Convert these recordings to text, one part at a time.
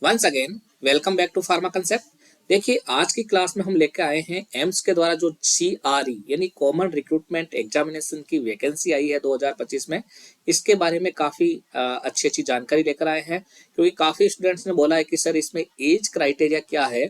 Once again welcome back to Pharma Concept. देखिए, आज की क्लास में हम लेकर आए हैं एम्स के द्वारा जो CRE यानी कॉमन रिक्रूटमेंट एग्जामिनेशन की वैकेंसी आई है 2025 में। इसके बारे में काफ़ी अच्छी अच्छी जानकारी लेकर आए हैं, क्योंकि काफ़ी स्टूडेंट्स ने बोला है कि सर इसमें एज क्राइटेरिया क्या है,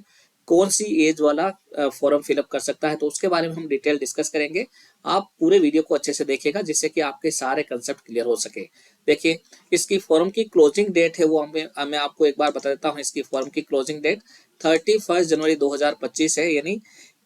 कौन सी एज वाला फॉर्म फिलअप कर सकता है। तो उसके बारे में हम डिटेल डिस्कस करेंगे। आप पूरे वीडियो को अच्छे से देखिएगा जिससे कि आपके सारे कंसेप्ट क्लियर हो सके। देखिए, इसकी फॉर्म की क्लोजिंग डेट है वो मैं आपको एक बार बता देता हूँ। इसकी फॉर्म की क्लोजिंग डेट 31 जनवरी 2025 है, यानी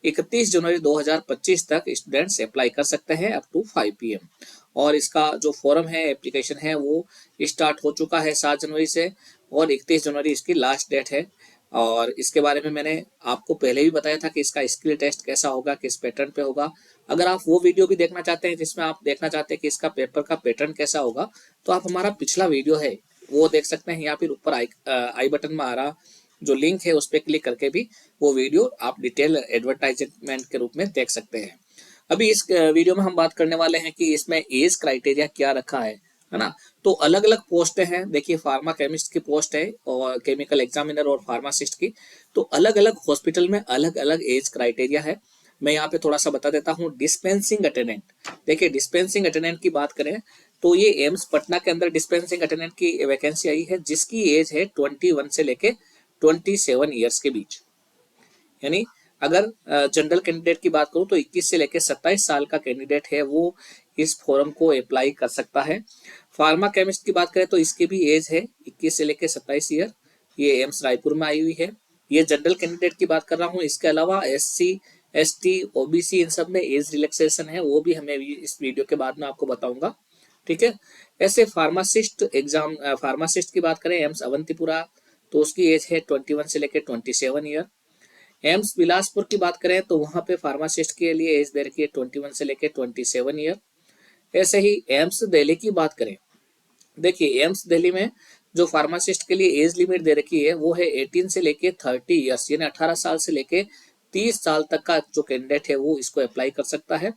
31 जनवरी 2025 तक स्टूडेंट्स अप्लाई कर सकते हैं अप टू 5 PM। और इसका जो फॉर्म है, एप्लीकेशन है, वो स्टार्ट हो चुका है 7 जनवरी से, और 31 जनवरी इसकी लास्ट डेट है। और इसके बारे में मैंने आपको पहले भी बताया था कि इसका स्किल टेस्ट कैसा होगा, किस पैटर्न पे होगा। अगर आप वो वीडियो भी देखना चाहते हैं जिसमें आप देखना चाहते हैं कि इसका पेपर का पैटर्न कैसा होगा, तो आप हमारा पिछला वीडियो है वो देख सकते हैं, या फिर ऊपर आई बटन में आ रहा जो लिंक है उस पर क्लिक करके भी वो वीडियो आप डिटेल एडवर्टाइजमेंट के रूप में देख सकते हैं। अभी इस वीडियो में हम बात करने वाले हैं कि इसमें एज क्राइटेरिया क्या रखा है ना। तो अलग अलग पोस्ट हैं। देखिए, फार्मा केमिस्ट की पोस्ट है और केमिकल एग्जामिनर और फार्मासिस्ट की। तो अलग अलग हॉस्पिटल में अलग अलग एज क्राइटेरिया है। मैं यहाँ पे थोड़ा सा बता देता हूँ। डिस्पेंसिंग अटेंडेंट, देखिए डिस्पेंसिंग अटेंडेंट की बात करें तो ये एम्स पटना के अंदर डिस्पेंसिंग अटेंडेंट की वैकेंसी आई है, जिसकी एज है 21 से लेके 27 ईयर्स के बीच। यानी अगर जनरल कैंडिडेट की बात करूं तो 21 से लेकर 27 साल का कैंडिडेट है वो इस फॉर्म को अप्लाई कर सकता है। फार्मा केमिस्ट की बात करें तो इसकी भी एज है 21 से लेकर 27 ईयर। ये एम्स रायपुर में आई हुई है। ये जनरल कैंडिडेट की बात कर रहा हूँ। इसके अलावा SC ST OBC इन सब में एज रिलैक्सेशन है, वो भी हमें इस वीडियो के बाद में आपको बताऊंगा। ठीक है। ऐसे फार्मासिस्ट की बात करें एम्स अवंतीपुरा, तो उसकी एज है 21 से लेकर 27 ईयर। एम्स बिलासपुर की बात करें तो वहां पे फार्मासिस्ट के लिए एज दे रखी है 21 से लेकर 27 ईयर। ऐसे ही एम्स दिल्ली की बात करें, देखिए एम्स दिल्ली में जो फार्मासिस्ट के लिए एज लिमिट दे रखी है वो है 18 से लेके 30 ईयर्स, यानी 18 साल से लेके 30 साल तक का जो कैंडिडेट है वो इसको अप्लाई कर सकता है।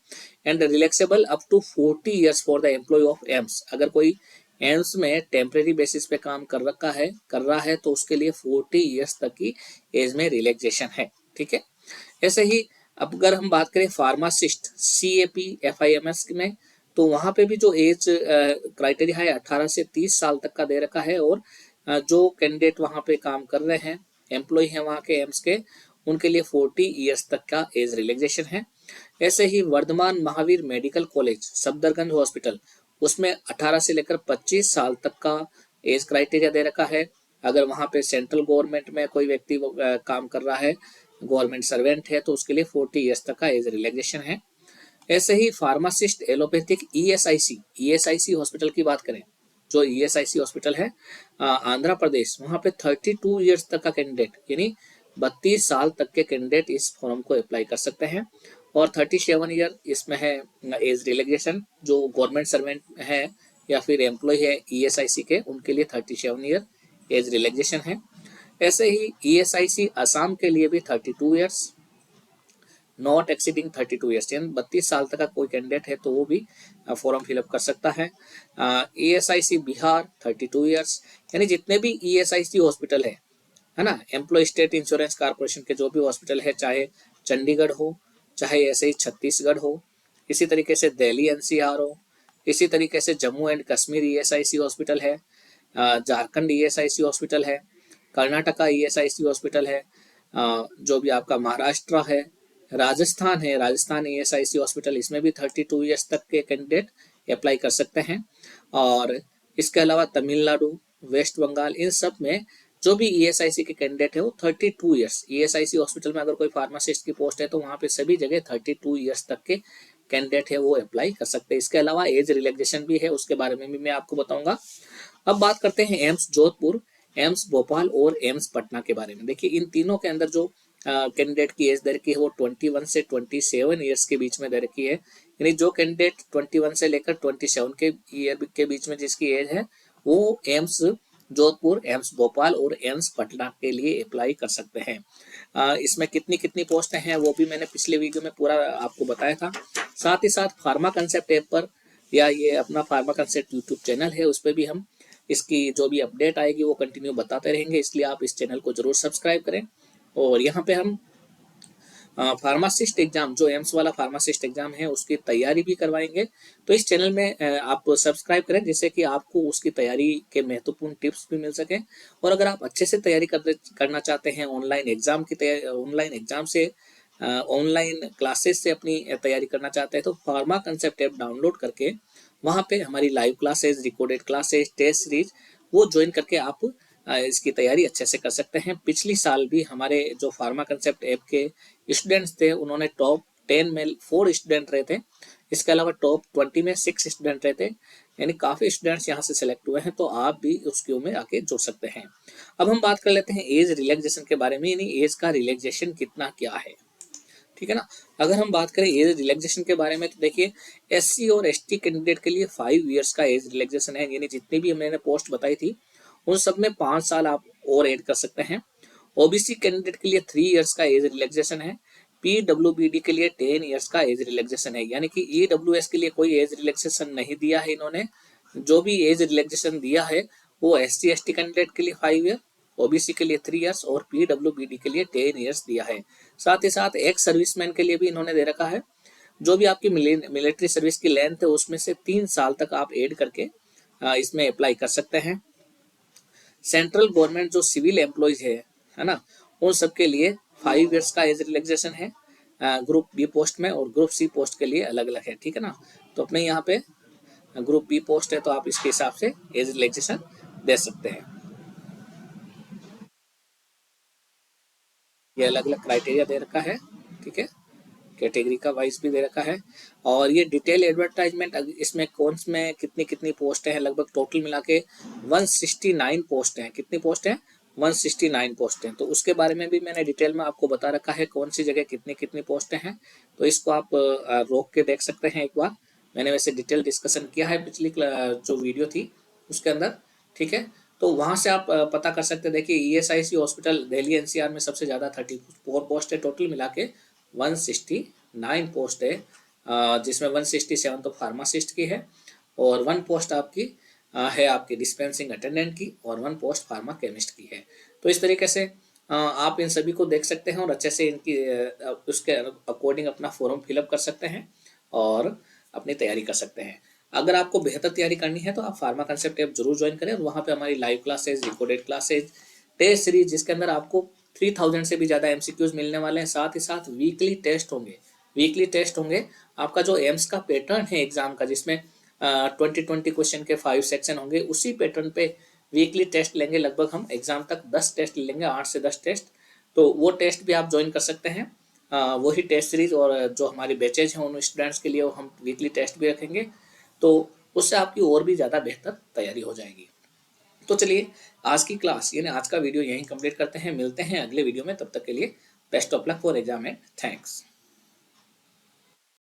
And relaxable up to 40 years for the employ of AIIMS. अगर कोई एम्स में टेम्परेरी बेसिस पे काम कर रहा है तो उसके लिए 40 ईयर्स तक की एज में रिलैक्सेशन है। ठीक है। ऐसे ही अब अगर हम बात करें फार्मासिस्ट CAP FIMS में, तो वहां पे भी जो एज क्राइटेरिया है 18 से 30 साल तक का दे रखा है। और जो कैंडिडेट वहां पे काम कर रहे हैं, एम्प्लॉय हैं वहां के एम्स के, उनके लिए 40 ईयर्स तक का एज रिलैक्सेशन है। ऐसे ही Vardhaman Mahavir medical college Safdarjung hospital, उसमें 18 से लेकर 25 साल तक का एज क्राइटेरिया दे रखा है। अगर वहां पे सेंट्रल गवर्नमेंट में कोई व्यक्ति काम कर रहा है, गवर्नमेंट सर्वेंट है, तो उसके लिए 40 ईयर्स तक का एज रिलैक्सेशन है। ऐसे ही फार्मासिस्ट एलोपैथिक ESIC हॉस्पिटल की बात करें, जो ESIC हॉस्पिटल है आंध्र प्रदेश, वहां पे 32 ईयर्स तक का कैंडिडेट यानी 32 साल तक के कैंडिडेट इस फॉर्म को अप्लाई कर सकते हैं। और 37 ईयर इसमें है एज रिलैक्सेशन। जो गवर्नमेंट सर्वेंट है या फिर एम्प्लॉय है ESIC के, उनके लिए 37 ईयर एज रिलैक्सेशन है। ऐसे ही ESIC असम के लिए भी 32 ईयर्स, नॉट एक्सीडिंग 32 ईयर्स, यानी 32 साल तक का कोई कैंडिडेट है तो वो भी फॉर्म फिलअप कर सकता है। ESIC Bihar 32 years. यानी जितने भी ESIC हॉस्पिटल है ना, एम्प्लॉय स्टेट इंश्योरेंस कॉर्पोरेशन के जो भी हॉस्पिटल है, चाहे चंडीगढ़ हो, चाहे ऐसे ही छत्तीसगढ़ हो, इसी तरीके से दिल्ली NCR हो, इसी तरीके से Jammu and Kashmir ESIC hospital है, झारखंड ESIC हॉस्पिटल है, कर्नाटका ESIC हॉस्पिटल है, जो भी आपका महाराष्ट्र है, राजस्थान है, राजस्थान ESIC हॉस्पिटल, इसमें भी 32 ईयर्स तक के कैंडिडेट अप्लाई कर सकते हैं। और इसके अलावा तमिलनाडु, वेस्ट बंगाल, इन सब में जो भी ESIC के कैंडिडेट है वो 32 ईयर्स, ESIC हॉस्पिटल में अगर कोई फार्मासिस्ट की पोस्ट है तो वहाँ पे सभी जगह 32 ईयर्स तक के कैंडिडेट है वो अप्लाई कर सकते हैं। इसके अलावा एज रिलैक्सेशन भी है, उसके बारे में भी मैं आपको बताऊंगा। अब बात करते हैं एम्स जोधपुर, एम्स भोपाल और एम्स पटना के बारे में। देखिए, इन तीनों के अंदर जो कैंडिडेट की एज दे रखी है वो 21 से 27 ईयर्स के बीच में दे रखी है। यानी जो कैंडिडेट 21 से लेकर 27 के ईयर के बीच में जिसकी एज है वो एम्स जोधपुर, एम्स भोपाल और एम्स पटना के लिए अप्लाई कर सकते हैं। इसमें कितनी कितनी पोस्ट हैं वो भी मैंने पिछले वीडियो में पूरा आपको बताया था। साथ ही साथ फार्मा कंसेप्ट ऐप पर, या ये अपना फार्मा कंसेप्ट यूट्यूब चैनल है, उस पर भी हम इसकी जो भी अपडेट आएगी वो कंटिन्यू बताते रहेंगे, इसलिए आप इस चैनल को जरूर सब्सक्राइब करें। और यहाँ पे हम फार्मासिस्ट एग्जाम, जो एम्स वाला फार्मासिस्ट एग्जाम है, उसकी तैयारी भी करवाएंगे। तो इस चैनल में आप सब्सक्राइब करें, जिससे कि आपको उसकी तैयारी के महत्वपूर्ण टिप्स भी मिल सके। और अगर आप अच्छे से तैयारी करना चाहते हैं, ऑनलाइन एग्जाम की तैयारी, ऑनलाइन एग्जाम से, ऑनलाइन क्लासेस से अपनी तैयारी करना चाहते हैं, तो फार्मा कंसेप्ट ऐप डाउनलोड करके वहाँ पे हमारी live classes, recorded classes, test series वो ज्वाइन करके आप इसकी तैयारी अच्छे से कर सकते हैं। पिछली साल भी हमारे जो फार्मा कंसेप्ट ऐप के स्टूडेंट्स थे, उन्होंने टॉप 10 में 4 स्टूडेंट रहे थे, इसके अलावा टॉप 20 में 6 स्टूडेंट रहे थे, यानी काफी स्टूडेंट्स यहाँ से सिलेक्ट हुए हैं। तो आप भी उस क्यू में आके जुड़ सकते हैं। अब हम बात कर लेते हैं एज रिलैक्सेशन के बारे में, यानी एज का रिलैक्सेशन कितना क्या है, ठीक है ना। अगर हम बात करें एज रिलैक्सेशन के बारे में, तो देखिए एससी और एसटी कैंडिडेट के लिए 5 इयर्स का एज रिलैक्सेशन है, यानी जितनी भी मैंने पोस्ट बताई थी उन सब में 5 साल आप और ऐड कर सकते हैं। ओबीसी कैंडिडेट के लिए 3 इयर्स का एज रिलैक्सेशन है। पीडब्ल्यूबीडी के लिए 10 इयर्स का एज रिलैक्सेशन है, यानी कि ईडब्ल्यूएस के लिए कोई एज रिलैक्सेशन नहीं दिया है इन्होंने। जो भी एज रिलैक्सेशन दिया है वो एससी एसटी कैंडिडेट के लिए 5 ईयर, ओबीसी के लिए 3 इयर्स और पीडब्ल्यूबीडी के लिए 10 इयर्स दिया है। साथ ही साथ एक्स सर्विसमैन के लिए भी इन्होंने दे रखा है। जो भी आपकी मिलिट्री सर्विस की लेंथ है उसमें से 3 साल तक आप ऐड करके इसमें अप्लाई कर सकते हैं। सेंट्रल गवर्नमेंट जो सिविल एम्प्लॉयज है ना, उन सब के लिए 5 इयर्स का एज रिलैक्सेशन है, ग्रुप बी पोस्ट में, और ग्रुप सी पोस्ट के लिए अलग अलग है, ठीक है ना। तो अपने यहाँ पे ग्रुप बी पोस्ट है तो आप इसके हिसाब से एज रिलैक्सेशन दे सकते हैं। ये अलग अलग क्राइटेरिया दे रखा है, ठीक है, कैटेगरी का वाइज भी दे रखा है। और ये डिटेल एडवर्टाइजमेंट, इसमें कौन में कितनी कितनी पोस्ट है, लगभग टोटल मिला के 169 पोस्ट हैं। कितनी पोस्ट है? 169 पोस्ट हैं। तो उसके बारे में भी मैंने डिटेल में आपको बता रखा है, कौन सी जगह कितनी कितनी पोस्टें हैं। तो इसको आप रोक के देख सकते हैं एक बार। मैंने वैसे डिटेल डिस्कशन किया है पिछली जो वीडियो थी उसके अंदर, ठीक है। तो वहां से आप पता कर सकते हैं। देखिए ईएसआईसी हॉस्पिटल दिल्ली एनसीआर में सबसे ज्यादा 34 पोस्ट है, टोटल मिला के 169 पोस्ट है, जिसमें 167 तो फार्मासिस्ट की है, और 1 पोस्ट आपकी है आपकी डिस्पेंसिंग अटेंडेंट की, और 1 पोस्ट फार्मा केमिस्ट की है। तो इस तरीके से आप इन सभी को देख सकते हैं और अच्छे से इनकी उसके अकॉर्डिंग अपना फॉर्म फिलअप कर सकते हैं और अपनी तैयारी कर सकते हैं। अगर आपको बेहतर तैयारी करनी है तो आप फार्मा कंसेप्ट ऐप जरूर ज्वाइन करें, और वहाँ पे हमारी live classes, recorded classes, test series, जिसके अंदर आपको 3000 से भी ज़्यादा एमसीक्यूज मिलने वाले हैं। साथ ही साथ वीकली टेस्ट होंगे, वीकली टेस्ट होंगे। आपका जो एम्स का पैटर्न है एग्जाम का, जिसमें 20 क्वेश्चन के 5 सेक्शन होंगे, उसी पैटर्न पे वीकली टेस्ट लेंगे। लगभग हम एग्जाम तक 10 टेस्ट लेंगे, 8 से 10 टेस्ट। तो वो टेस्ट भी आप ज्वाइन कर सकते हैं। वही टेस्ट सीरीज और जो हमारी बैचेज हैं उन स्टूडेंट्स के लिए वो हम वीकली टेस्ट भी रखेंगे, तो उससे आपकी और भी ज़्यादा बेहतर तैयारी हो जाएगी। तो चलिए आज की क्लास यानी आज का वीडियो यहीं कंप्लीट करते हैं। मिलते हैं अगले वीडियो में, तब तक के लिए best of luck for exam and thanks.